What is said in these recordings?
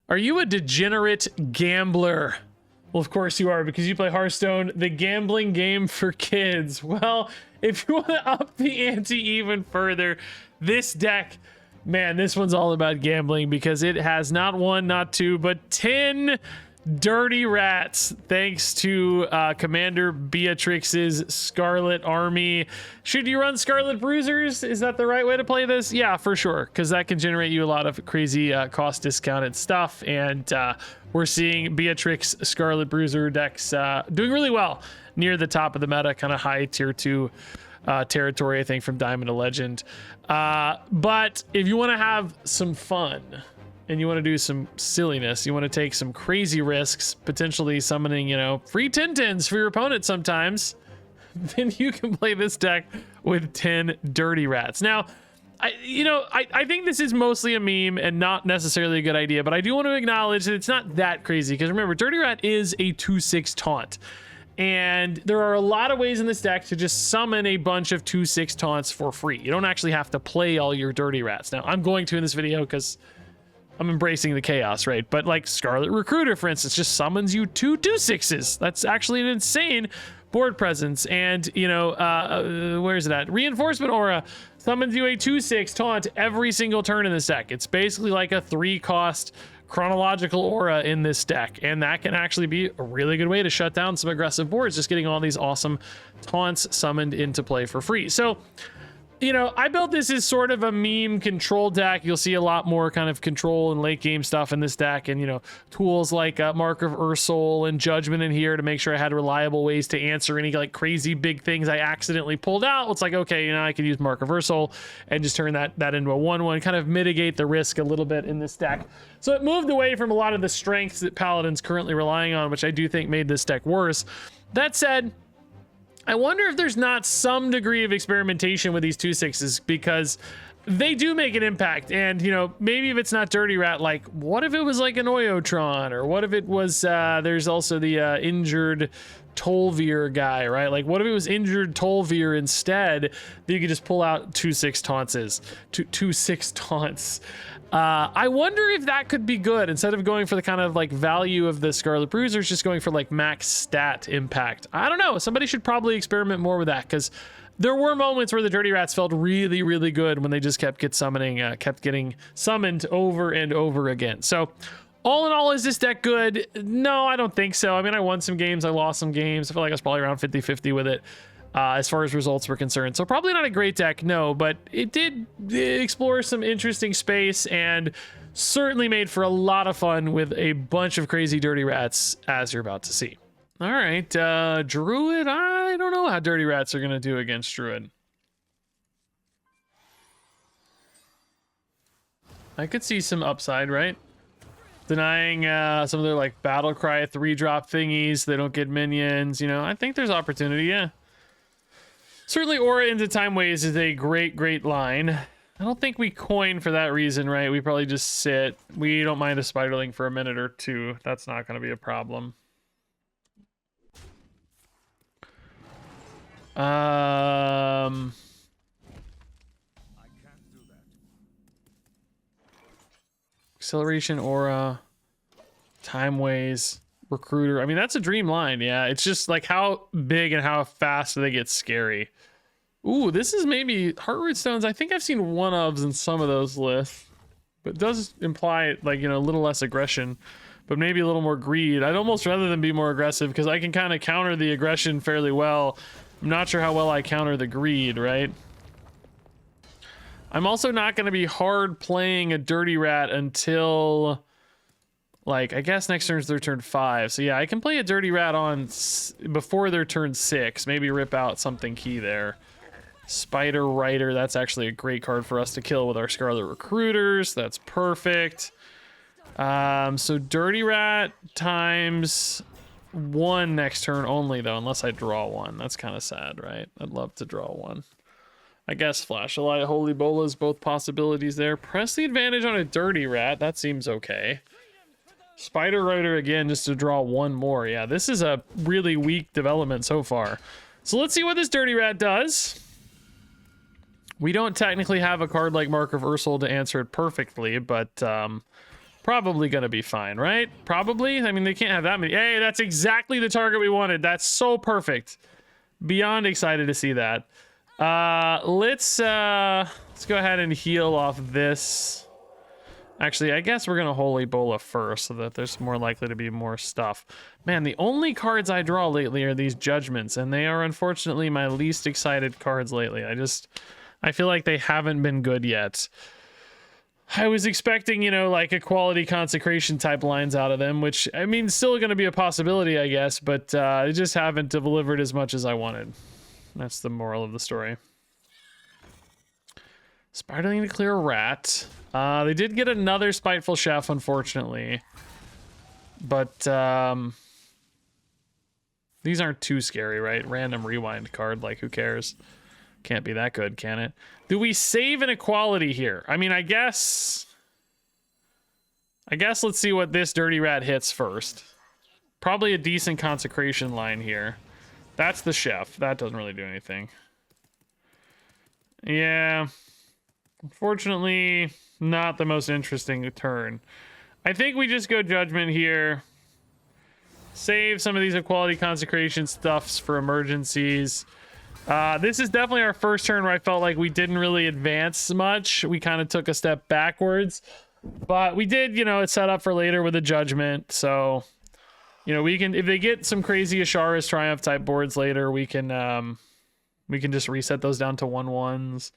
Are you a degenerate gambler? Well, of course you are, because you play Hearthstone, the gambling game for kids. Well, if you want to up the ante even further, this deck, man, this one's all about gambling, because it has not one, not two, but 10 dirty rats, thanks to Commander Beatrix's Scarlet Army. Should you run Scarlet Bruisers? Is that the right way to play this? Yeah, for sure, because that can generate you a lot of crazy cost discounted stuff, and we're seeing Beatrix Scarlet Bruiser decks doing really well near the top of the meta, kind of high tier 2 territory, I think, from Diamond to Legend. But if you want to have some fun and you want to do some silliness, you want to take some crazy risks, potentially summoning, you know, free Tintins for your opponent sometimes, then you can play this deck with 10 dirty rats. Now, I think this is mostly a meme and not necessarily a good idea, but I do want to acknowledge that it's not that crazy, because remember, Dirty Rat is a 2/6 taunt. And there are a lot of ways in this deck to just summon a bunch of 2/6 taunts for free. You don't actually have to play all your dirty rats. Now, I'm going to in this video because I'm embracing the chaos, right? But like Scarlet Recruiter, for instance, just summons you 2 2/6s. That's actually an insane board presence. And, you know, where is it at? Reinforcement Aura summons you a 2/6 taunt every single turn in this deck. It's basically like a 3-cost chronological aura in this deck, and that can actually be a really good way to shut down some aggressive boards, just getting all these awesome taunts summoned into play for free. So, you know, I built this as sort of a meme control deck. You'll see a lot more kind of control and late game stuff in this deck, and, you know, tools like Mark of Ursul and Judgment in here to make sure I had reliable ways to answer any like crazy big things I accidentally pulled out. It's like, okay, you know, I could use Mark of Ursul and just turn that into a 1/1, kind of mitigate the risk a little bit in this deck. So it moved away from a lot of the strengths that Paladin's currently relying on, which I do think made this deck worse. That said, I wonder if there's not some degree of experimentation with these 2/6s, because they do make an impact. And, you know, maybe if it's not Dirty Rat, like, what if it was like an Oyotron? Or what if it was, there's also the injured Tolvir guy, right? Like, what if it was injured Tolvir instead, that you could just pull out 2/6 taunts? 2/6 taunts. I wonder if that could be good, instead of going for the kind of like value of the Scarlet Bruisers, just going for like max stat impact. I don't know. Somebody should probably experiment more with that, because there were moments where the Dirty Rats felt really, really good when they just kept getting summoned over and over again. So all in all, is this deck good? No, I don't think so. I mean, I won some games, I lost some games. I feel like I was probably around 50-50 with it. As far as results were concerned. So probably not a great deck, no, but it did explore some interesting space and certainly made for a lot of fun with a bunch of crazy dirty rats, as you're about to see. All right, Druid, I don't know how dirty rats are going to do against Druid. I could see some upside, right? Denying some of their like battle cry 3-drop thingies, they don't get minions, you know. I think there's opportunity, yeah. Certainly Aura into Time Ways is a great line. I don't think we coin for that reason, right? We probably just sit. We don't mind a Spiderling for a minute or two. That's not going to be a problem. Acceleration, Aura, Time Ways, Recruiter. I mean, that's a dream line. Yeah, it's just like how big and how fast do they get scary. Ooh, this is maybe Heartroot Stones. I think I've seen one-ofs in some of those lists, but it does imply like, you know, a little less aggression, but maybe a little more greed. I'd almost rather than be more aggressive, because I can kind of counter the aggression fairly well. I'm not sure how well I counter the greed, right? I'm also not going to be hard playing a Dirty Rat until, like, I guess next turn's their turn 5. So yeah, I can play a Dirty Rat on before their turn 6. Maybe rip out something key there. Spider Rider, that's actually a great card for us to kill with our Scarlet Recruiters. That's perfect. So Dirty Rat times 1 next turn only, though, unless I draw 1. That's kind of sad, right? I'd love to draw 1. I guess Flashlight, Holy Bolas, both possibilities there. Press the advantage on a Dirty Rat. That seems okay. Spider Rider again, just to draw 1 more. Yeah, this is a really weak development so far. So let's see what this Dirty Rat does. We don't technically have a card like Mark of Ursul to answer it perfectly, but Probably gonna be fine, right? Probably. I mean, they can't have that many. Hey, that's exactly the target we wanted. That's so perfect. Beyond excited to see that. Let's go ahead and heal off this. Actually, I guess we're gonna Holy Bola first so that there's more likely to be more stuff. Man, the only cards I draw lately are these Judgments, and they are unfortunately my least excited cards lately. I feel like they haven't been good yet. I was expecting, you know, like Equality Consecration type lines out of them, which, I mean, still gonna be a possibility, I guess, but they just haven't delivered as much as I wanted. That's the moral of the story. Spiderling to clear a rat. They did get another Spiteful Chef, unfortunately. But, these aren't too scary, right? Random rewind card, like, who cares? Can't be that good, can it? Do we save an Equality here? I mean, I guess let's see what this Dirty Rat hits first. Probably a decent Consecration line here. That's the Chef. That doesn't really do anything. Yeah. Unfortunately, not the most interesting turn. I think we just go Judgment here. Save some of these Equality Consecration stuffs for emergencies. This is definitely our first turn where I felt like we didn't really advance much. We kind of took a step backwards. But we did, you know, it's set up for later with a Judgment. So, you know, we can, if they get some crazy Ashara's Triumph type boards later, we can just reset those down to 1/1s.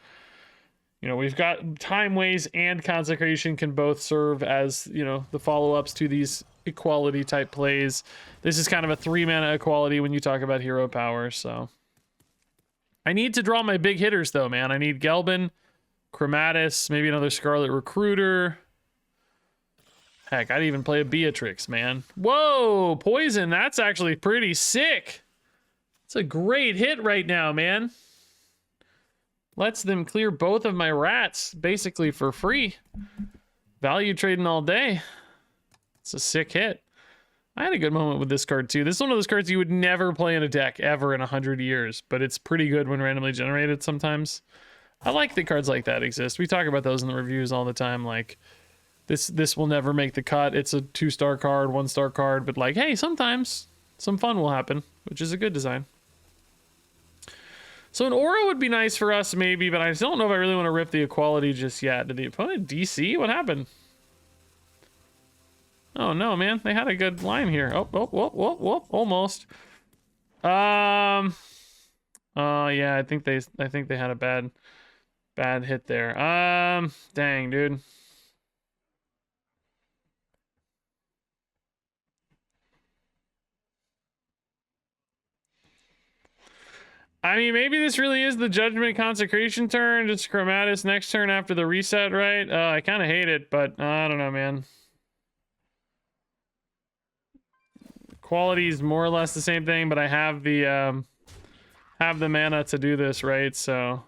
You know, we've got Time Ways and Consecration can both serve as, you know, the follow-ups to these Equality type plays. This is kind of a 3-mana Equality when you talk about hero power, so. I need to draw my big hitters, though, man. I need Gelbin, Chromatis, maybe another Scarlet Recruiter. Heck, I'd even play a Beatrix, man. Whoa, Poison, that's actually pretty sick. It's a great hit right now, man. Lets them clear both of my rats, basically for free. Value trading all day. It's a sick hit. I had a good moment with this card, too. This is one of those cards you would never play in a deck, ever in 100 years. But it's pretty good when randomly generated sometimes. I like that cards like that exist. We talk about those in the reviews all the time. Like, this will never make the cut. It's a 2-star card, 1-star card. But, like, hey, sometimes some fun will happen, which is a good design. So an Aura would be nice for us, maybe, but I don't know if I really want to rip the Equality just yet. Did the opponent DC? What happened? Oh, no, man. They had a good line here. Oh, almost. Yeah, I think they had a bad hit there. Dang, dude. I mean, maybe this really is the Judgment Consecration turn. Just Chromatis next turn after the reset, right? I kind of hate it, but I don't know, man. Quality is more or less the same thing, but I have the mana to do this, right? So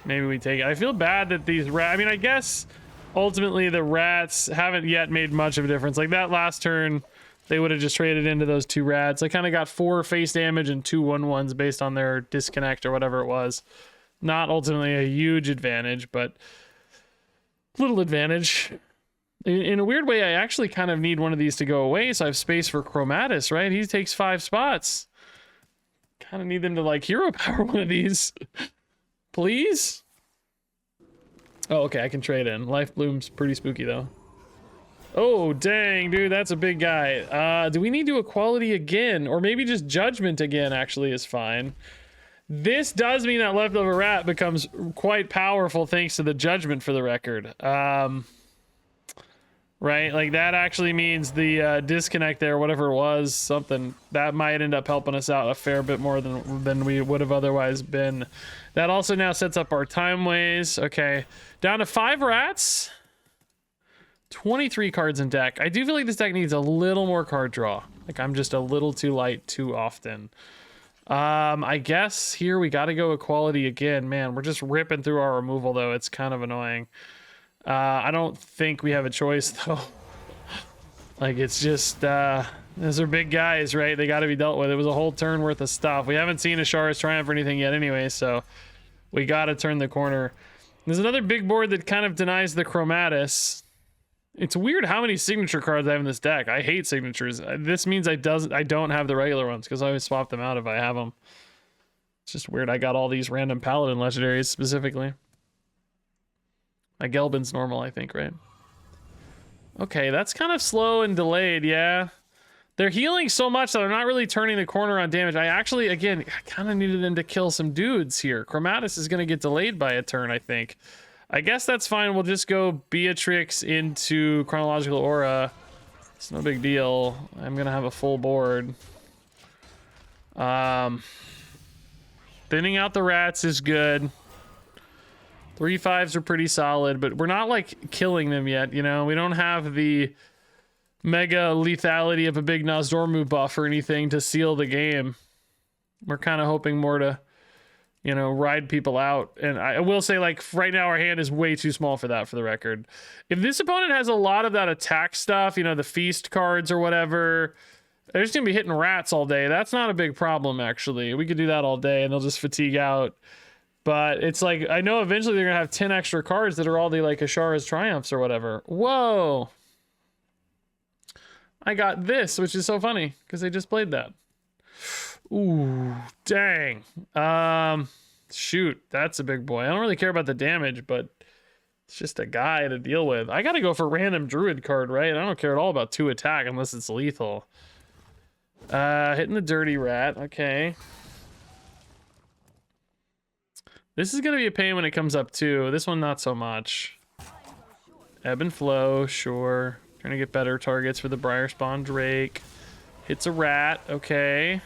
maybe we take it. I feel bad that these rats... I mean, I guess ultimately the rats haven't yet made much of a difference. Like that last turn... They would have just traded into those 2 rats. I kind of got 4 face damage and 2 1/1s based on their disconnect or whatever it was. Not ultimately a huge advantage, but little advantage. In a weird way, I actually kind of need one of these to go away, so I have space for Chromatis, right? He takes 5 spots. Kind of need them to, like, hero power one of these. Please? Oh, okay, I can trade in. Life Bloom's pretty spooky, though. Oh, dang, dude, that's a big guy. Do we need to Equality again? Or maybe just Judgment again, actually, is fine. This does mean that Leftover Rat becomes quite powerful thanks to the Judgment, for the record. Right? Like, that actually means the disconnect there, whatever it was, something, that might end up helping us out a fair bit more than we would have otherwise been. That also now sets up our Time Ways. Okay, down to 5 rats. 23 cards in deck. I do feel like this deck needs a little more card draw. Like, I'm just a little too light too often. I guess here we got to go Equality again. Man, we're just ripping through our removal, though. It's kind of annoying. I don't think we have a choice, though. Like, it's just, those are big guys, right? They got to be dealt with. It was a whole turn worth of stuff. We haven't seen Ashara's Triumph or anything yet anyway, so we got to turn the corner. There's another big board that kind of denies the Chromatis. It's weird how many signature cards I have in this deck. I hate signatures. This means I don't have the regular ones because I always swap them out if I have them. It's just weird. I got all these random Paladin legendaries specifically. My Gelbin's normal, I think, right? Okay, that's kind of slow and delayed, yeah. They're healing so much that they're not really turning the corner on damage. I actually, again, I kind of needed them to kill some dudes here. Chromatus is going to get delayed by a turn, I think. I guess that's fine. We'll just go Beatrix into Chronological Aura. It's no big deal. I'm going to have a full board. Thinning out the rats is good. 3/5s are pretty solid, but we're not like killing them yet, you know? We don't have the mega lethality of a big Nozdormu buff or anything to seal the game. We're kind of hoping more to, you know, ride people out. And I will say, like, right now our hand is way too small for that, for the record. If this opponent has a lot of that attack stuff, you know, the feast cards or whatever, they're just gonna be hitting rats all day. That's not a big problem, actually. We could do that all day and they'll just fatigue out. But it's like, I know eventually they're gonna have 10 extra cards that are all the, like, Ashara's Triumphs or whatever. Whoa! I got this, which is so funny, because they just played that. Ooh, dang. Shoot, that's a big boy. I don't really care about the damage, but it's just a guy to deal with. I gotta go for random druid card, right? I don't care at all about 2 attack unless it's lethal. Hitting the dirty rat, okay. This is gonna be a pain when it comes up too. This one, not so much. Ebb and flow, sure. Trying to get better targets for the Briarspawn Drake. Hits a rat, okay.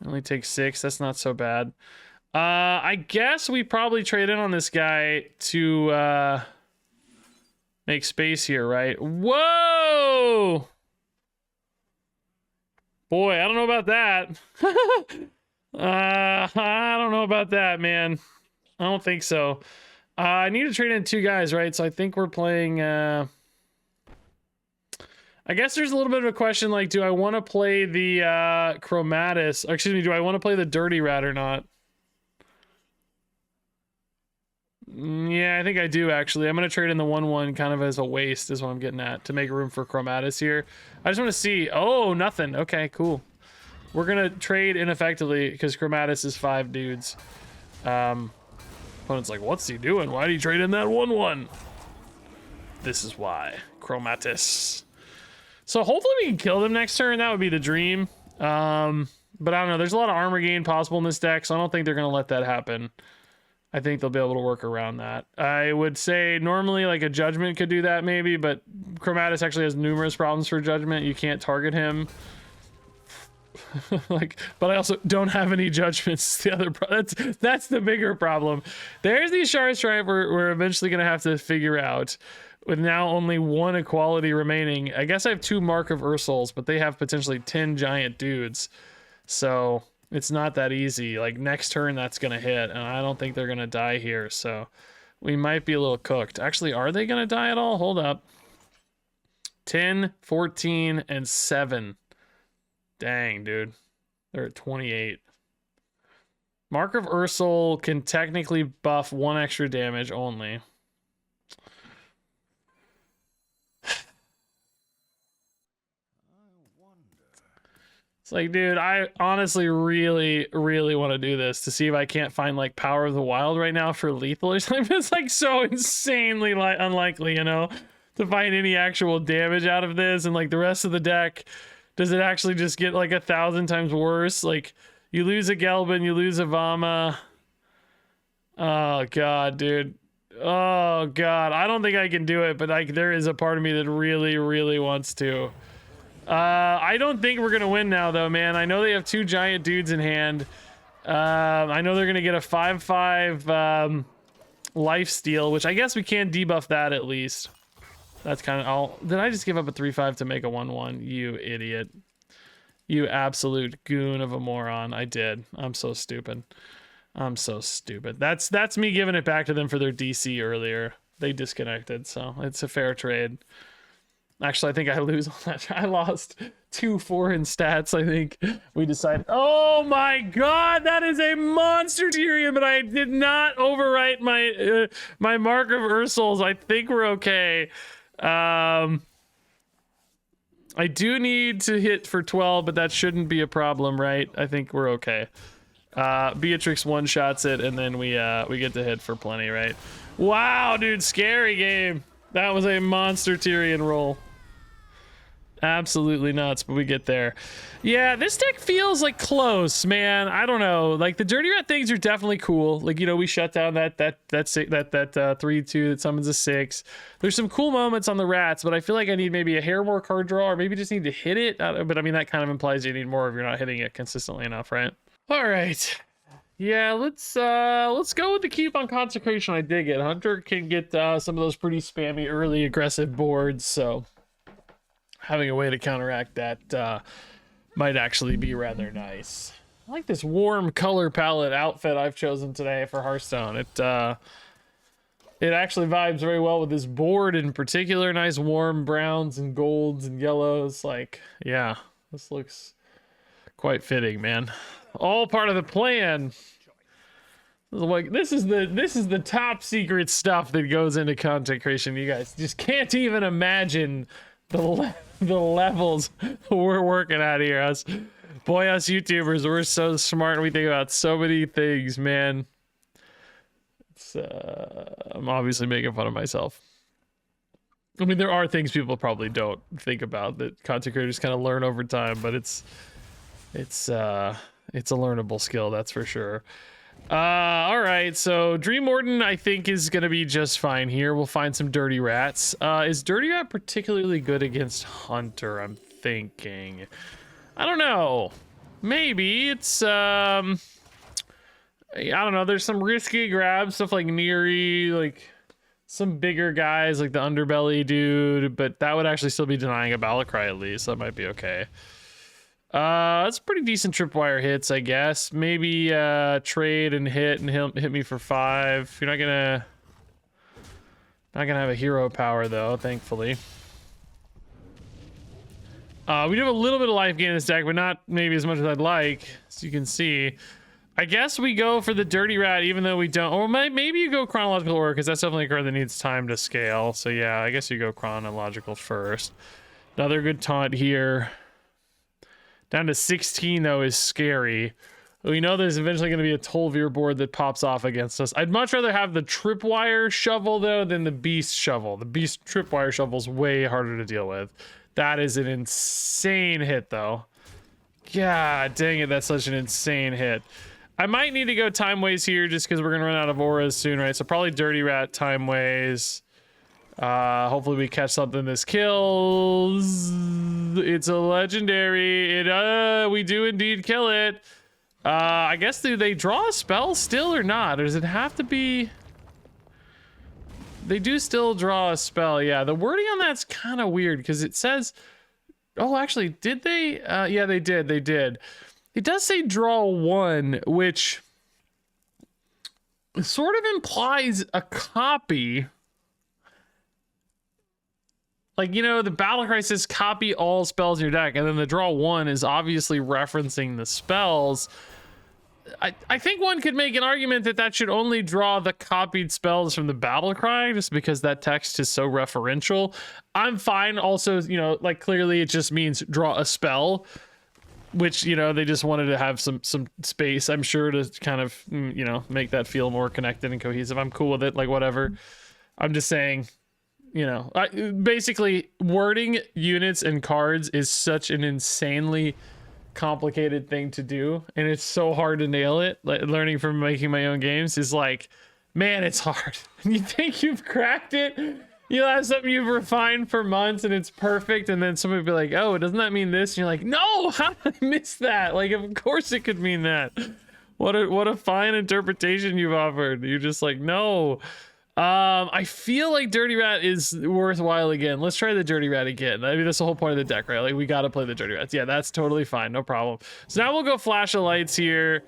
Only takes 6, that's not so bad. I guess we probably trade in on this guy to make space here, right? Whoa! Boy, I don't know about that. I don't know about that, man. I don't think so. I need to trade in 2 guys, right? So I think we're playing... I guess there's a little bit of a question, like, do I want to play the Chromatus? Or, excuse me, do I want to play the Dirty Rat or not? Yeah, I think I do, actually. I'm going to trade in the 1/1 kind of as a waste, is what I'm getting at, to make room for Chromatus here. I just want to see... Oh, nothing. Okay, cool. We're going to trade ineffectively because Chromatus is 5 dudes. Opponent's like, what's he doing? Why did he trade in that 1/1? This is why. Chromatus. So hopefully we can kill them next turn. That would be the dream. But I don't know. There's a lot of armor gain possible in this deck, so I don't think they're going to let that happen. I think they'll be able to work around that. I would say normally like a Judgment could do that maybe, but Chromatus actually has numerous problems for Judgment. You can't target him. Like, but I also don't have any Judgments. The other that's the bigger problem. There's the Ashara's Triumph we're eventually gonna have to figure out, with now only 1 equality remaining. I guess I have 2 Mark of Ursuls, but they have potentially 10 giant dudes, so it's not that easy. Like next turn that's gonna hit, and I don't think they're gonna die here, so we might be a little cooked. Actually, are they gonna die at all? Hold up. 10, 14, and 7. Dang, dude. They're at 28. Mark of Ursul can technically buff 1 extra damage only. It's like, dude, I honestly really want to do this to see if I can't find like Power of the Wild right now for lethal or something. It's like so insanely unlikely, you know, to find any actual damage out of this. And like the rest of the deck, does it actually just get like 1,000 times worse? Like you lose a Gelbin, you lose a Vama. Oh god, dude. Oh god, I don't think I can do it, but like there is a part of me that really wants to. I don't think we're gonna win now though, man. I know they have 2 giant dudes in hand. I know they're gonna get a 5/5 lifesteal, which I guess we can debuff that at least. That's kind of... Did I just give up a 3/5 to make a 1/1? You idiot. You absolute goon of a moron. I did. I'm so stupid. I'm so stupid. That's me giving it back to them for their DC earlier. They disconnected, so it's a fair trade. Actually, I think I lose on that. I lost 2-4 in stats. I think we decided. Oh my god, that is a monster Tyrion, but I did not overwrite my my Mark of Ursul's. I think we're okay. I do need to hit for 12, but that shouldn't be a problem, right? I think we're okay. Beatrix one-shots it, and then we get to hit for plenty, right? Wow, dude, scary game. That was a monster Tyrion roll. Absolutely nuts, but we get there. Yeah, this deck feels like close, man. I don't know. Like the Dirty Rat things are definitely cool. Like, you know, we shut down that 3/2 that summons a 6. There's some cool moments on the rats, but I feel like I need maybe a hair more card draw, or maybe just need to hit it. But I mean, that kind of implies you need more if you're not hitting it consistently enough, right? All right. Yeah, let's go with the keep on Consecration. I dig it. Hunter can get some of those pretty spammy early aggressive boards, so having a way to counteract that might actually be rather nice. I like this warm color palette outfit I've chosen today for Hearthstone. It actually vibes very well with this board in particular. Nice warm browns and golds and yellows. Like, yeah, this looks quite fitting, man. All part of the plan. Like, this is the top secret stuff that goes into Consecration. You guys just can't even imagine the levels we're working at here. Us YouTubers, we're so smart and we think about so many things, man. It's I'm obviously making fun of myself. I mean, there are things people probably don't think about that consecrators kind of learn over time, but it's a learnable skill, that's for sure. All right, so Dream Warden I think is gonna be just fine here. We'll find some Dirty Rats. Is Dirty Rat particularly good against Hunter? I'm thinking. I don't know. Maybe it's I don't know. There's some risky grabs, stuff like Neri, like some bigger guys like the Underbelly dude, but that would actually still be denying a Balacry at least. That might be okay. That's pretty decent tripwire hits, I guess. Maybe trade and hit, and he'll hit me for 5. You're not gonna have a hero power though, thankfully. We do have a little bit of life gain in this deck, but not maybe as much as I'd like, as you can see. I guess we go for the Dirty Rat, even though we don't. Or maybe you go Chronological Order, because that's definitely a card that needs time to scale. So yeah, I guess you go Chronological first. Another good taunt here. Down to 16, though, is scary. We know there's eventually going to be a Tolvir board that pops off against us. I'd much rather have the Tripwire Shovel, though, than the Beast Shovel. The Beast Tripwire Shovel's way harder to deal with. That is an insane hit, though. God dang it, that's such an insane hit. I might need to go Time Ways here just because we're going to run out of auras soon, right? So probably Dirty Rat, Time Ways. Hopefully we catch something this kills. It's a legendary. We do indeed kill it. I guess do they draw a spell still or not? Or does it have to be? They do still draw a spell. Yeah, the wording on that's kind of weird because it says, oh, actually, did they? Yeah, they did. They did. It does say draw 1, which sort of implies a copy. Like, you know, the Battlecry says copy all spells in your deck, and then the draw 1 is obviously referencing the spells. I think one could make an argument that that should only draw the copied spells from the Battlecry, just because that text is so referential. I'm fine. Also, you know, like clearly it just means draw a spell, which, you know, they just wanted to have some space, I'm sure, to kind of, you know, make that feel more connected and cohesive. I'm cool with it, like whatever. I'm just saying, you know, basically wording units and cards is such an insanely complicated thing to do, and it's so hard to nail it. Like, learning from making my own games is like, man, it's hard. You think you've cracked it, you'll have something you've refined for months and it's perfect, and then somebody will be like, oh, doesn't that mean this? And you're like, no, how did I miss that? Like, of course it could mean that. What a fine interpretation you've offered. You're just like, no. I feel like Dirty Rat is worthwhile again. Let's try the Dirty Rat again. I mean, that's the whole point of the deck, right? Like, we got to play the Dirty Rats. Yeah, that's totally fine. No problem. So now we'll go Flash of Lights here.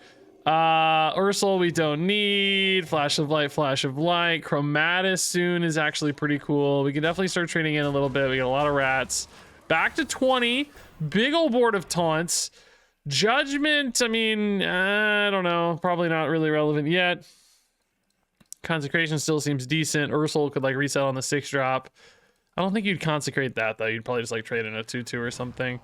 Ursula we don't need. Flash of light, flash of light. Chromatis soon is actually pretty cool. We can definitely start trading in a little bit. We got a lot of rats. Back to 20. Big old board of taunts. Judgment, I mean, I don't know. Probably not really relevant yet. Consecration still seems decent. Ursula could like reset on the 6-drop. I don't think you'd consecrate that though. You'd probably just like trade in a 2/2 or something.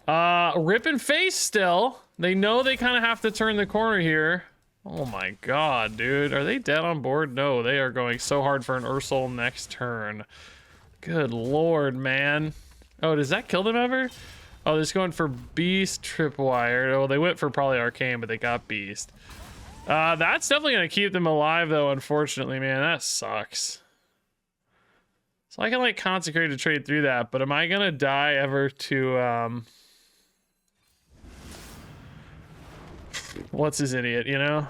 Rip and face still. They know they kind of have to turn the corner here. Oh my god, dude. Are they dead on board? No, they are going so hard for an Ursula next turn. Good lord, man. Oh, does that kill them ever? Oh, they're just going for Beast, Tripwire. Oh, they went for probably Arcane, but they got Beast. That's definitely going to keep them alive, though, unfortunately, man. That sucks. So I can, like, consecrate to trade through that, but am I going to die ever to, what's his idiot, you know?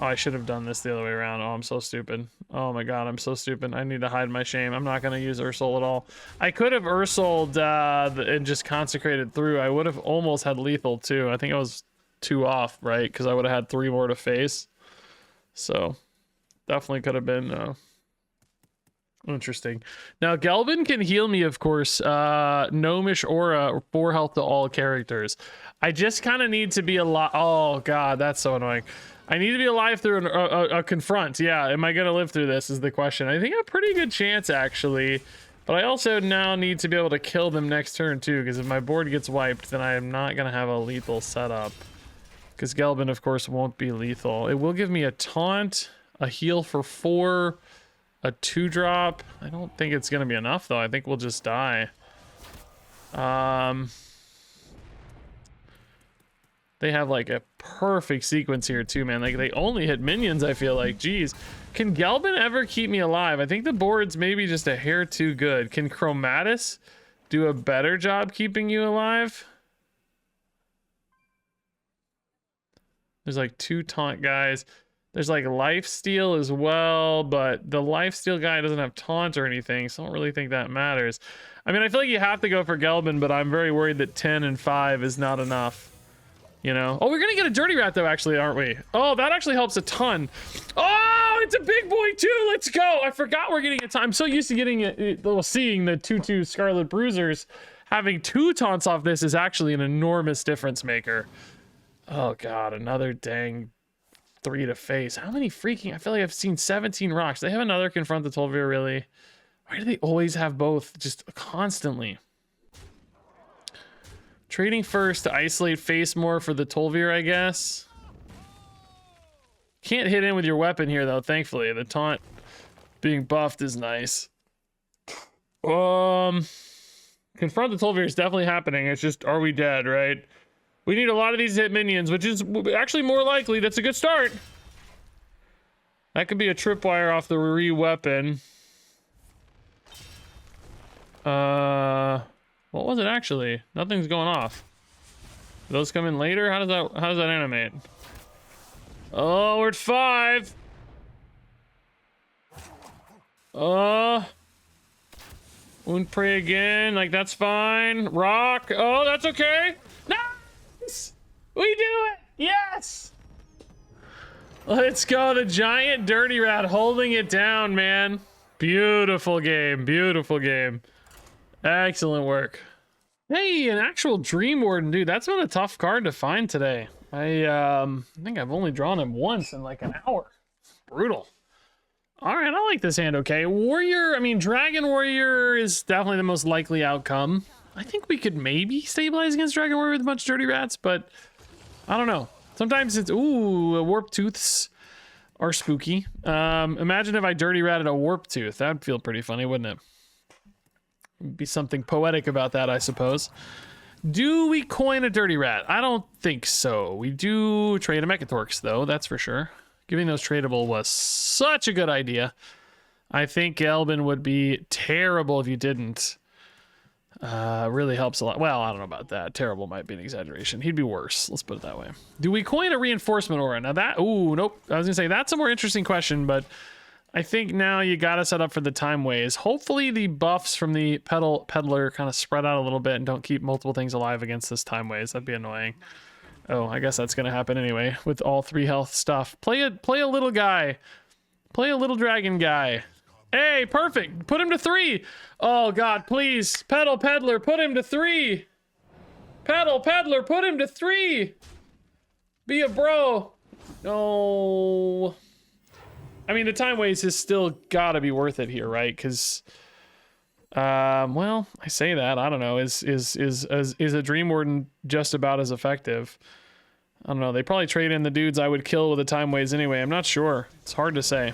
Oh, I should have done this the other way around. Oh, I'm so stupid. Oh my god, I'm so stupid. I need to hide my shame. I'm not going to use Ursula at all. I could have Ursuled and just consecrated through. I would have almost had lethal too. I think I was 2 off, right? Because I would have had 3 more to face. So, definitely could have been interesting. Now, Gelbin can heal me, of course. Gnomish Aura, 4 health to all characters. I just kind of need to be alive. Oh god, that's so annoying. I need to be alive through a confront. Yeah, am I gonna live through this is the question. I think a pretty good chance actually, but I also now need to be able to kill them next turn too, because if my board gets wiped, then I am not gonna have a lethal setup. Because Gelbin, of course, won't be lethal. It will give me a taunt, a heal for 4, a 2-drop. I don't think it's gonna be enough though. I think we'll just die. They have like a perfect sequence here too, man. Like they only hit minions, I feel like. Jeez. Can Gelbin ever keep me alive? I think the board's maybe just a hair too good. Can Chromatis do a better job keeping you alive? There's like 2 taunt guys. There's like lifesteal as well, but the lifesteal guy doesn't have taunt or anything, so I don't really think that matters. I mean, I feel like you have to go for Gelbin, but I'm very worried that 10 and 5 is not enough. You know? Oh, we're gonna get a dirty rat though, actually, aren't we? Oh, that actually helps a ton. Oh, it's a big boy too. Let's go. I forgot we're getting a time. I'm so used to getting seeing the 2/2 Scarlet Bruisers. Having 2 taunts off this is actually an enormous difference maker. Oh god, another dang 3 to face. How many freaking? I feel like I've seen 17 rocks. They have another Confront the Tolvir, really. Why do they always have both? Just constantly. Trading first to isolate face more for the Tolvir, I guess. Can't hit in with your weapon here, though, thankfully. The taunt being buffed is nice. Confront the Tolvir is definitely happening. It's just, are we dead, right? We need a lot of these hit minions, which is actually more likely. That's a good start. That could be a tripwire off the re-weapon. What was it actually? Nothing's going off. Those come in later? How does that animate? Oh, we're at 5. Wound prey again. Like, that's fine. Rock. Oh, that's okay. Nice! We do it! Yes! Let's go. The giant dirty rat holding it down, man. Beautiful game. Beautiful game. Excellent work. Hey, an actual Dream Warden, dude. That's been a tough card to find today. I think I've only drawn him once in like an hour. Brutal. All right, I like this hand, okay. Warrior, I mean, Dragon Warrior is definitely the most likely outcome. I think we could maybe stabilize against Dragon Warrior with a bunch of dirty rats, but I don't know. Sometimes it's, ooh, Warp Tooths are spooky. Imagine if I dirty ratted a Warp Tooth. That'd feel pretty funny, wouldn't it? Be something poetic about that, I suppose. Do we coin a dirty rat? I don't think so. We do trade a Mechatorx, though, that's for sure. Giving those tradable was such a good idea. I think Gelbin would be terrible if you didn't. Really helps a lot. Well, I don't know about that. Terrible might be an exaggeration. He'd be worse. Let's put it that way. Do we coin a reinforcement aura? Now that, ooh, nope. I was gonna say that's a more interesting question, but I think now you gotta set up for the time ways. Hopefully the buffs from the peddler kind of spread out a little bit and don't keep multiple things alive against this time ways. That'd be annoying. Oh, I guess that's gonna happen anyway with all 3 health stuff. Play a little guy. Play a little dragon guy. Hey, perfect. Put him to 3. Oh god, please. Pedal Peddler, put him to 3. Pedal Peddler, put him to 3. Be a bro. No. I mean, the time waste is still gotta be worth it here, right? Because, well, I say that, I don't know. Is a Dream Warden just about as effective? I don't know. They probably trade in the dudes I would kill with a time waste anyway. I'm not sure. It's hard to say.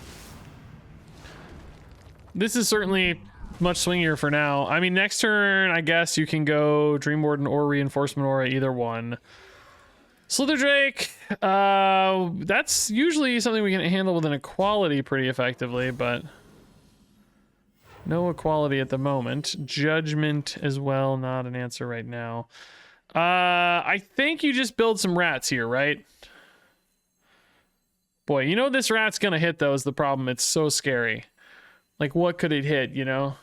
This is certainly much swingier for now. I mean, next turn, I guess you can go Dream Warden or Reinforcement Aura, either one. Slither Drake, that's usually something we can handle with an equality pretty effectively, but no equality at the moment. Judgment as well, not an answer right now. I think you just build some rats here, right? Boy, you know this rat's gonna hit though is the problem. It's so scary. Like, what could it hit, you know?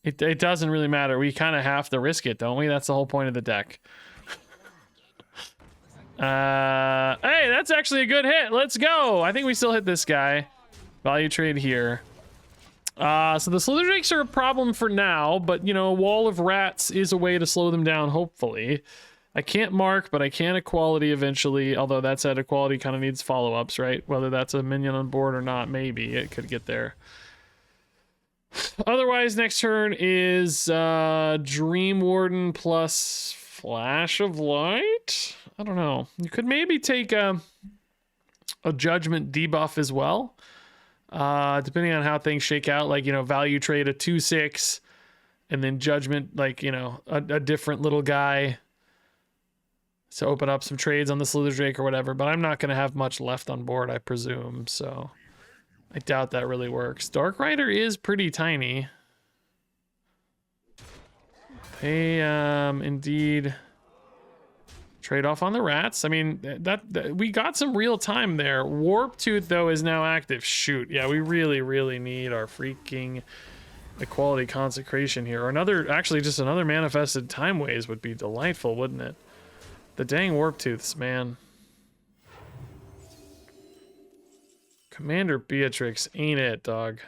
It doesn't really matter. We kind of have to risk it, don't we? That's the whole point of the deck. Hey, that's actually a good hit. Let's go. I think we still hit this guy. Value trade here. So the Slither Drakes are a problem for now, but, you know, a wall of rats is a way to slow them down, hopefully. I can't mark, but I can equality eventually, although that said, equality kind of needs follow-ups, right? Whether that's a minion on board or not, maybe it could get there. Otherwise, next turn is Dream Warden plus Flash of Light? I don't know. You could maybe take a Judgment debuff as well. Depending on how things shake out, like, you know, value trade a 2/6 and then Judgment, like, you know, a different little guy to open up some trades on the Slither Drake or whatever, but I'm not going to have much left on board, I presume, so I doubt that really works. Dark Rider is pretty tiny. They, indeed trade off on the rats. I mean, that we got some real time there. Warp Tooth, though, is now active. Shoot, yeah, we really need our freaking equality consecration here. Or another, actually, just another manifested time ways would be delightful, wouldn't it? The dang Warp Tooths, man. Commander Beatrix, ain't it, dog?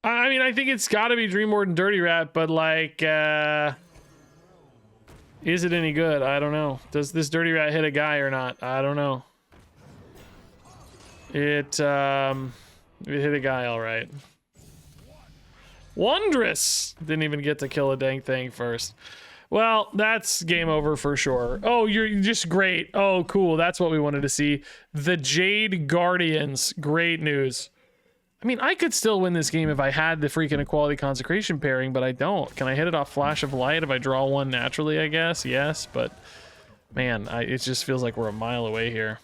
I mean, I think it's got to be Dream Warden Dirty Rat, but, like, is it any good? I don't know. Does this Dirty Rat hit a guy or not? I don't know. It hit a guy, all right. Wondrous! Didn't even get to kill a dang thing first. Well, that's game over for sure. Oh, you're just great. Oh, cool. That's what we wanted to see. The Jade Guardians. Great news. I mean, I could still win this game if I had the freaking equality consecration pairing, but I don't. Can I hit it off Flash of Light if I draw one naturally, I guess? Yes, but man, it just feels like we're a mile away here.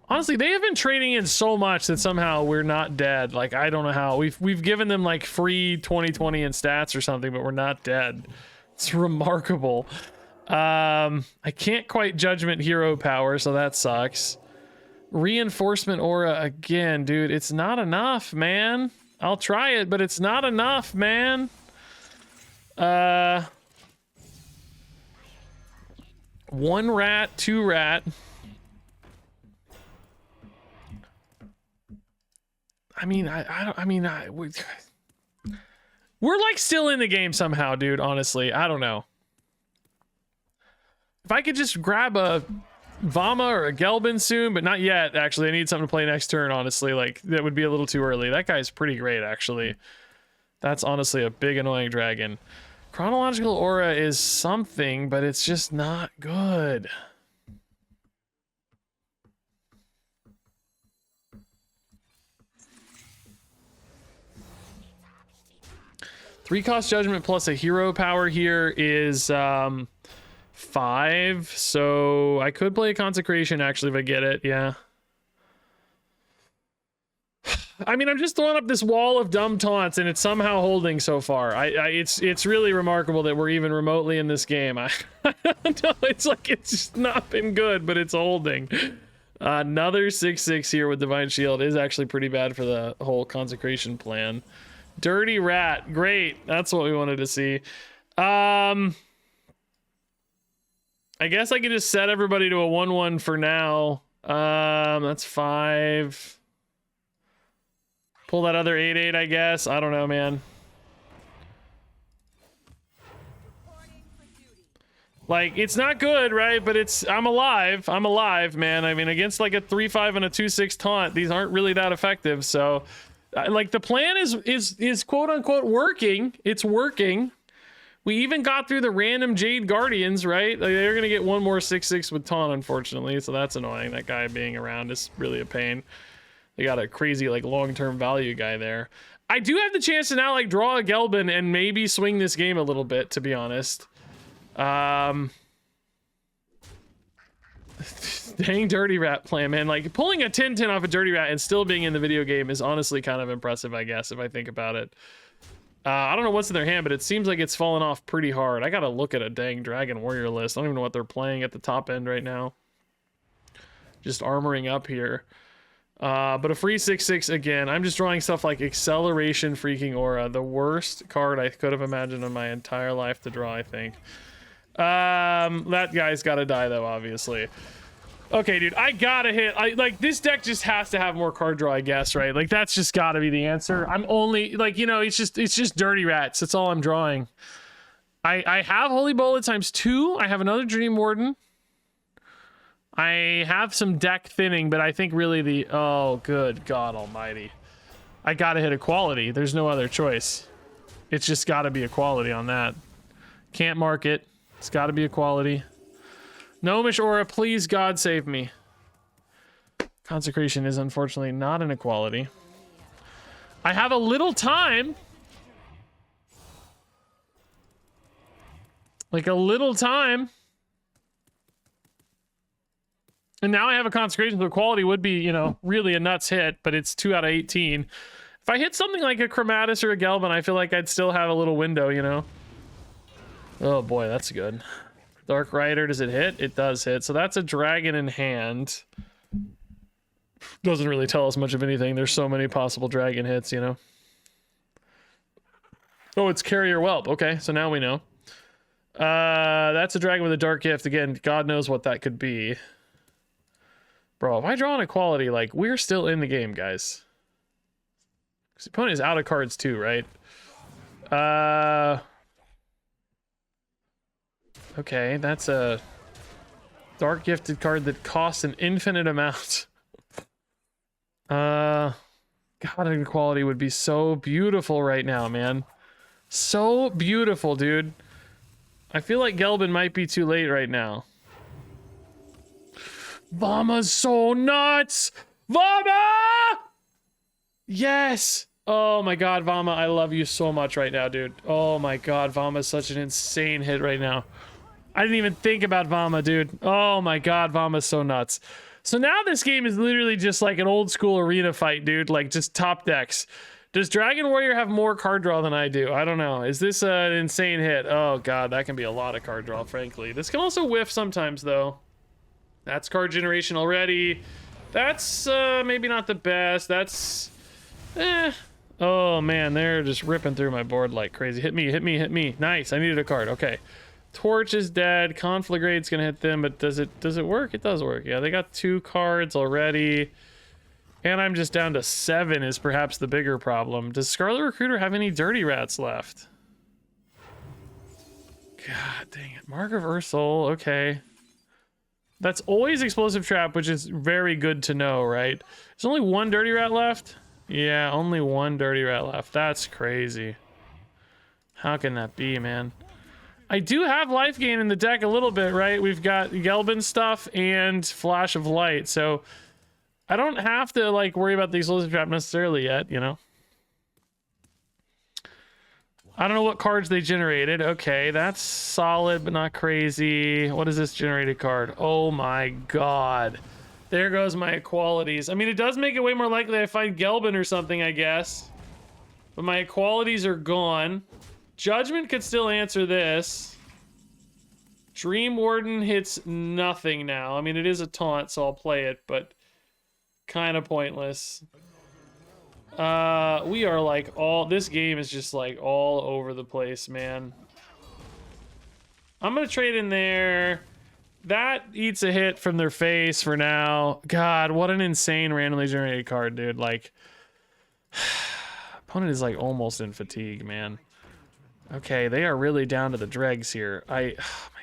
Honestly, they have been trading in so much that somehow we're not dead. Like, I don't know how. We've given them like free 20/20 in stats or something, but we're not dead. It's remarkable. I can't quite Judgment Hero Power, so that sucks. Reinforcement Aura again, dude. It's not enough, man. I'll try it, but it's not enough, man. 1 rat, 2 rat. I mean, we're like still in the game somehow, dude. Honestly, I don't know. If I could just grab a Vama or a Gelbin soon, but not yet, actually. I need something to play next turn, honestly. Like, that would be a little too early. That guy's pretty great, actually. That's honestly a big annoying dragon. Chronological Aura is something, but it's just not good. Three-cost Judgment plus a hero power here is 5, so I could play a Consecration actually if I get it, yeah. I mean, I'm just throwing up this wall of dumb taunts and it's somehow holding so far. It's really remarkable that we're even remotely in this game. I don't know, it's like it's just not been good, but it's holding. Another 6/6 here with Divine Shield is actually pretty bad for the whole consecration plan. Dirty Rat, great. That's what we wanted to see. I guess I could just set everybody to a 1/1 for now. That's 5. Pull that other 8/8, I guess. I don't know, man. Like, it's not good, right? But it's, I'm alive. I'm alive, man. I mean, against like a 3/5 and a 2/6 taunt, these aren't really that effective. So, like, the plan is quote unquote working. It's working. We even got through the random Jade Guardians, right? Like, they're gonna get one more 6/6 with taunt, unfortunately. So that's annoying. That guy being around is really a pain. They got a crazy, like, long-term value guy there. I do have the chance to now, like, draw a Gelbin and maybe swing this game a little bit, to be honest. Dang Dirty Rat plan, man. Like, pulling a 10/10 off a Dirty Rat and still being in the video game is honestly kind of impressive, I guess, if I think about it. I don't know what's in their hand, but it seems like it's fallen off pretty hard. I gotta look at a dang Dragon Warrior list. I don't even know what they're playing at the top end right now. Just armoring up here. But a free 6/6 again. I'm just drawing stuff like Acceleration Freaking Aura. The worst card I could have imagined in my entire life to draw, I think. That guy's gotta die though, obviously. Okay, dude, I gotta hit. Like, this deck just has to have more card draw, I guess, right? Like, that's just gotta be the answer. I'm only, like, you know, it's just Dirty Rats. That's all I'm drawing. I have Holy Bullet ×2. I have another Dream Warden. I have some deck thinning, but I think really oh, good God almighty. I gotta hit Equality. There's no other choice. It's just gotta be Equality on that. Can't mark it. It's gotta be Equality. Gnomish Aura, please God save me. Consecration is unfortunately not an Equality. I have a little time. Like a little time. And now I have a Consecration, so Equality would be, you know, really a nuts hit, but it's 2 out of 18. If I hit something like a Chromatus or a Gelbin, I feel like I'd still have a little window, you know? Oh boy, that's good. Dark Rider, does it hit? It does hit. So that's a dragon in hand. Doesn't really tell us much of anything. There's so many possible dragon hits, you know? Oh, it's Carrier Whelp. Okay, so now we know. That's a dragon with a Dark Gift. Again, God knows what that could be. Bro, if I draw an Equality, like, we're still in the game, guys. Because the opponent is out of cards too, right? Okay, that's a Dark Gifted card that costs an infinite amount. God, an Equality would be so beautiful right now, man. So beautiful, dude. I feel like Gelbin might be too late right now. Vama's so nuts! Vama! Yes! Oh my God, Vama, I love you so much right now, dude. Oh my God, Vama's such an insane hit right now. I didn't even think about Vama, dude. Oh my God, Vama's so nuts. So now this game is literally just like an old school arena fight, dude. Like, just top decks. Does Dragon Warrior have more card draw than I do? I don't know. Is this an insane hit? Oh God, that can be a lot of card draw, frankly. This can also whiff sometimes, though. That's card generation already. That's maybe not the best. That's oh man, they're just ripping through my board like crazy. Hit me, hit me, hit me. Nice, I needed a card. Okay. Torch is dead. Conflagrate's gonna hit them, but does it work? It does work. Yeah, they got 2 cards already. And I'm just down to 7 is perhaps the bigger problem. Does Scarlet Recruiter have any Dirty Rats left? God dang it. Mark of Ursul, okay. That's always Explosive Trap, which is very good to know, right? There's only 1 Dirty Rat left? Yeah, only 1 Dirty Rat left. That's crazy. How can that be, man? I do have life gain in the deck a little bit, right? We've got Gelbin stuff and Flash of Light, so I don't have to, like, worry about the Explosive Trap necessarily yet, you know? I don't know what cards they generated. Okay, that's solid, but not crazy. What is this generated card? Oh my God. There goes my Equalities. I mean, it does make it way more likely I find Gelbin or something, I guess. But my Equalities are gone. Judgment could still answer this. Dream Warden hits nothing now. I mean, it is a taunt, so I'll play it, but kind of pointless. We are like this game is just like all over the place, man. I'm gonna trade in there. That eats a hit from their face for now. God, what an insane randomly generated card, dude. Like, opponent is like almost in fatigue, man. Okay, they are really down to the dregs here. Oh my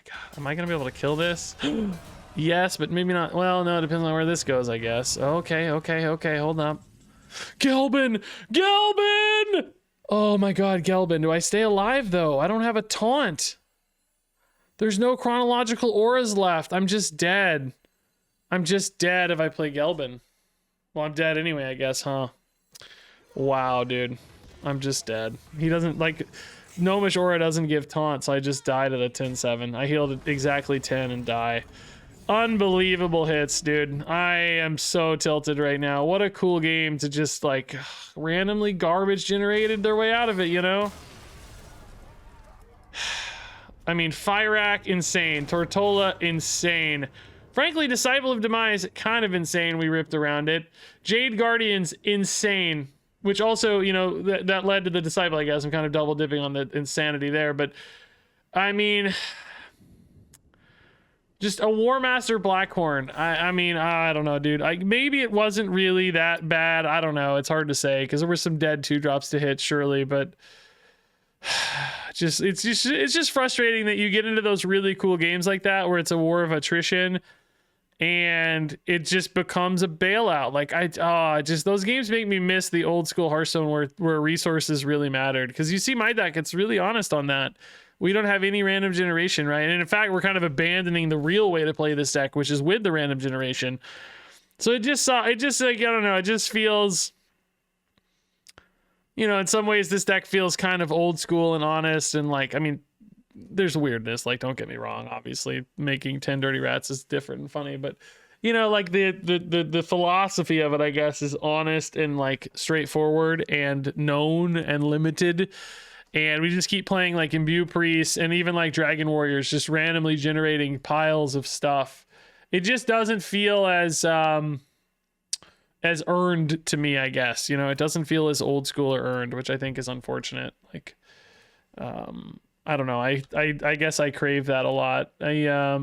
god, am I gonna be able to kill this? Yes, but maybe not. Well, no, it depends on where this goes, I guess. Okay, hold up. Gelbin! Gelbin! Oh my god, Gelbin. Do I stay alive, though? I don't have a taunt. There's no chronological auras left. I'm just dead. I'm just dead if I play Gelbin. Well, I'm dead anyway, I guess, huh? Wow, dude. I'm just dead. He doesn't, like... Gnomish Aura doesn't give taunt, so I just died at a 10-7. I healed at exactly 10 and die. Unbelievable hits, dude. I am so tilted right now. What a cool game to just, like, randomly garbage generated their way out of it, you know? I mean, Fyrak, insane. Tortola, insane. Frankly, Disciple of Demise, kind of insane. We ripped around it. Jade Guardians, insane. Which also, you know, that led to the Disciple, I guess. I'm kind of double dipping on the insanity there. But, I mean, just a War Master Blackhorn. I mean, I don't know, dude. Maybe it wasn't really that bad. I don't know. It's hard to say because there were some dead 2-drops to hit, surely. But it's just frustrating that you get into those really cool games like that where it's a war of attrition. And it just becomes a bailout. Like those games make me miss the old school Hearthstone where resources really mattered. Because you see my deck, it's really honest on that. We don't have any random generation, right? And in fact, we're kind of abandoning the real way to play this deck, which is with the random generation. So it just like, I don't know, it just feels, you know, in some ways this deck feels kind of old school and honest. And like, I mean, there's weirdness, like, don't get me wrong, obviously making 10 dirty rats is different and funny, but you know, like the philosophy of it, I guess, is honest and like straightforward and known and limited. And we just keep playing like Imbue Priests and even like Dragon Warriors, just randomly generating piles of stuff. It just doesn't feel as earned to me, I guess. You know, it doesn't feel as old school or earned, which I think is unfortunate. Like, I don't know. I guess I crave that a lot. I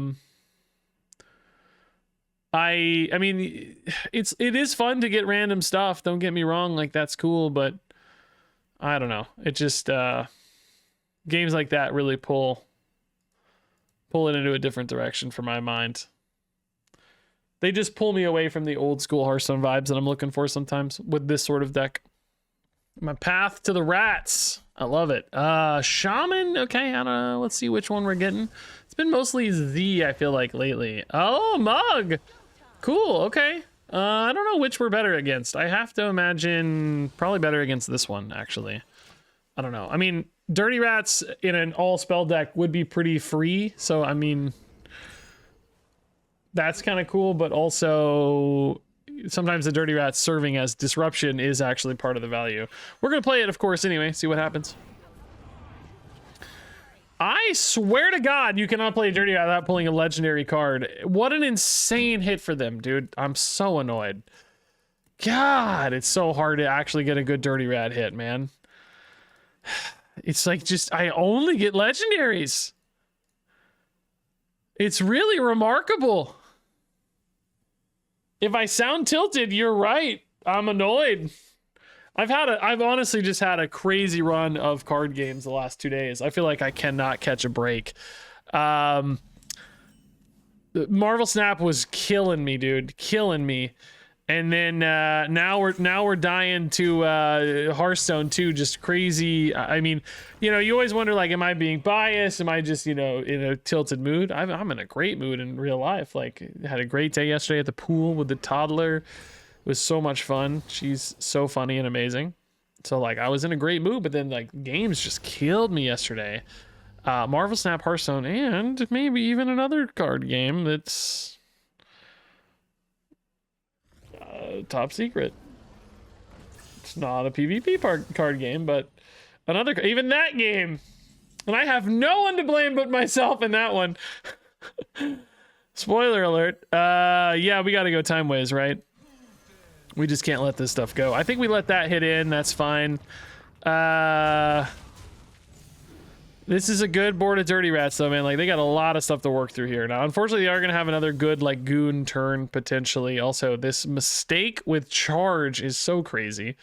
mean, it is fun to get random stuff. Don't get me wrong. Like, that's cool, but I don't know. It just, games like that really pull it into a different direction for my mind. They just pull me away from the old school Hearthstone vibes that I'm looking for sometimes with this sort of deck. My path to the rats. I love it. Shaman. Okay, I don't know. Let's see which one we're getting. It's been mostly Z, I feel like, lately. Oh, Mug. Cool. Okay. I don't know which we're better against. I have to imagine probably better against this one, actually. I don't know. I mean, Dirty Rats in an all spell deck would be pretty free. So, I mean, that's kind of cool, but also sometimes the Dirty Rats serving as disruption is actually part of the value. We're going to play it, of course, anyway, see what happens. I swear to God, you cannot play Dirty Rat without pulling a legendary card. What an insane hit for them, dude. I'm so annoyed. God, it's so hard to actually get a good Dirty Rat hit, man. It's like just, I only get legendaries. It's really remarkable. If I sound tilted, you're right. I'm annoyed. I've honestly just had a crazy run of card games the last 2 days. I feel like I cannot catch a break. Marvel Snap was killing me, dude, killing me. And then now we're dying to Hearthstone too, just crazy. I mean, you know, you always wonder, like, am I being biased? Am I just, you know, in a tilted mood? I'm in a great mood in real life. Like, had a great day yesterday at the pool with the toddler. It was so much fun. She's so funny and amazing. So, like, I was in a great mood, but then, like, games just killed me yesterday. Marvel Snap, Hearthstone, and maybe even another card game that's top secret. It's not a PvP card game, but even that game. And I have no one to blame but myself in that one. Spoiler alert. Yeah, we got to go time ways, right? We just can't let this stuff go. I think we let that hit in. That's fine. This is a good board of dirty rats, though, man. Like, they got a lot of stuff to work through here. Now, unfortunately, they are going to have another good, like, goon turn, potentially. Also, this mistake with charge is so crazy.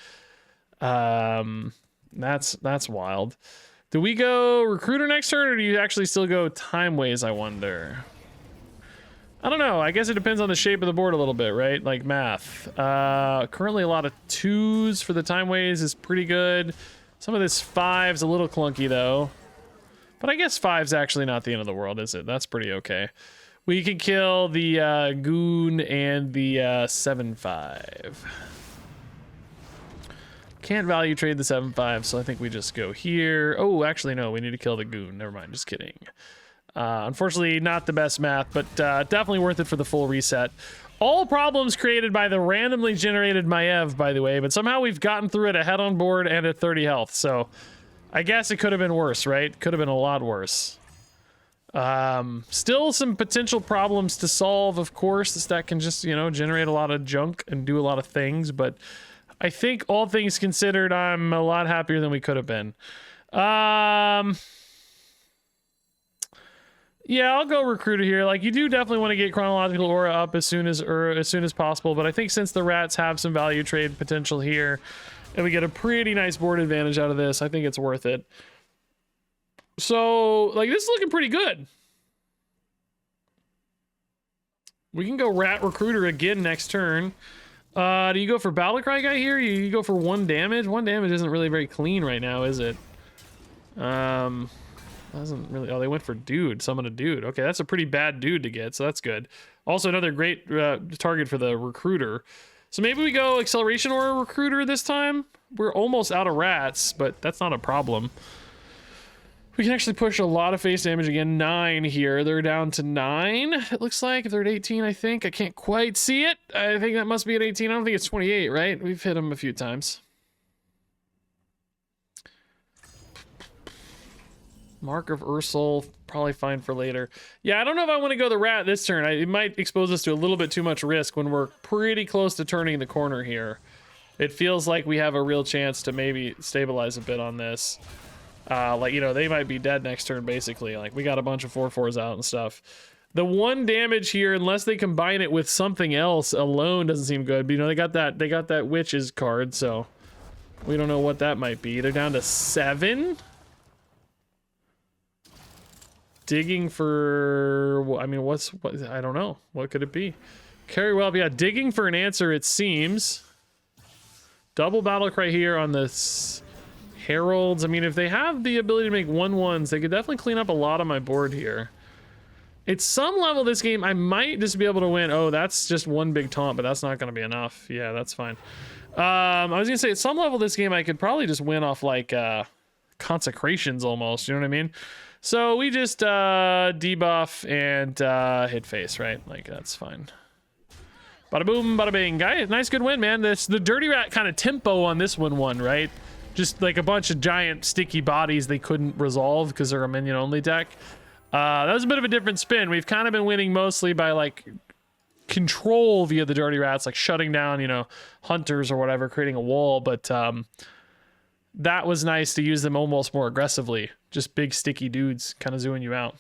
That's wild. Do we go recruiter next turn, or do you actually still go time ways, I wonder? I don't know. I guess it depends on the shape of the board a little bit, right? Like math. Currently, a lot of 2s for the time ways is pretty good. Some of this 5's a little clunky, though. But I guess 5's actually not the end of the world, is it? That's pretty okay. We can kill the goon and the 7/5. Can't value trade the 7/5, so I think we just go here. Oh, actually, no. We need to kill the goon. Never mind. Just kidding. Unfortunately, not the best math, but definitely worth it for the full reset. All problems created by the randomly generated Maiev, by the way, but somehow we've gotten through it ahead on board and at 30 health, so I guess it could have been worse, right? Could have been a lot worse. Still some potential problems to solve, of course. This deck can just, you know, generate a lot of junk and do a lot of things, but I think all things considered, I'm a lot happier than we could have been. Yeah, I'll go recruiter here. Like, you do definitely want to get chronological aura up as soon as possible, but I think since the rats have some value trade potential here, and we get a pretty nice board advantage out of this, I think it's worth it. So, like, this is looking pretty good. We can go rat recruiter again next turn. Do you go for Battlecry guy here? You go for 1 damage? 1 damage isn't really very clean right now, is it? Doesn't really... Oh, they went for dude. Summon a dude. Okay, that's a pretty bad dude to get, so that's good. Also, another great target for the recruiter. So maybe we go acceleration or recruiter this time? We're almost out of rats, but that's not a problem. We can actually push a lot of face damage again. 9 here. They're down to 9, it looks like. If they're at 18, I think. I can't quite see it. I think that must be at 18. I don't think it's 28, right? We've hit them a few times. Mark of Ursul, probably fine for later. Yeah, I don't know if I want to go the rat this turn. It might expose us to a little bit too much risk when we're pretty close to turning the corner here. It feels like we have a real chance to maybe stabilize a bit on this. Like, you know, they might be dead next turn, basically. Like, we got a bunch of 4/4s out and stuff. The 1 damage here, unless they combine it with something else alone, doesn't seem good. But, you know, they got that witches card, so we don't know what that might be. They're down to 7. Digging for... I mean, what? I don't know. What could it be? Carry well, yeah, digging for an answer, it seems. Double battle cry here on this... Heralds. I mean, if they have the ability to make 1/1s, they could definitely clean up a lot on my board here. At some level this game, I might just be able to win. Oh, that's just 1 big taunt, but that's not going to be enough. Yeah, that's fine. I was going to say, at some level this game, I could probably just win off, like, consecrations almost. You know what I mean? So we just debuff and hit face, right? Like, that's fine. Bada boom, bada bing. Guy, nice good win, man. The Dirty Rat kind of tempo on this one won, right? Just like a bunch of giant sticky bodies they couldn't resolve because they're a minion only deck. That was a bit of a different spin. We've kind of been winning mostly by like control via the Dirty Rats, like shutting down, you know, hunters or whatever, creating a wall. But that was nice to use them almost more aggressively. Just big sticky dudes kind of zooing you out.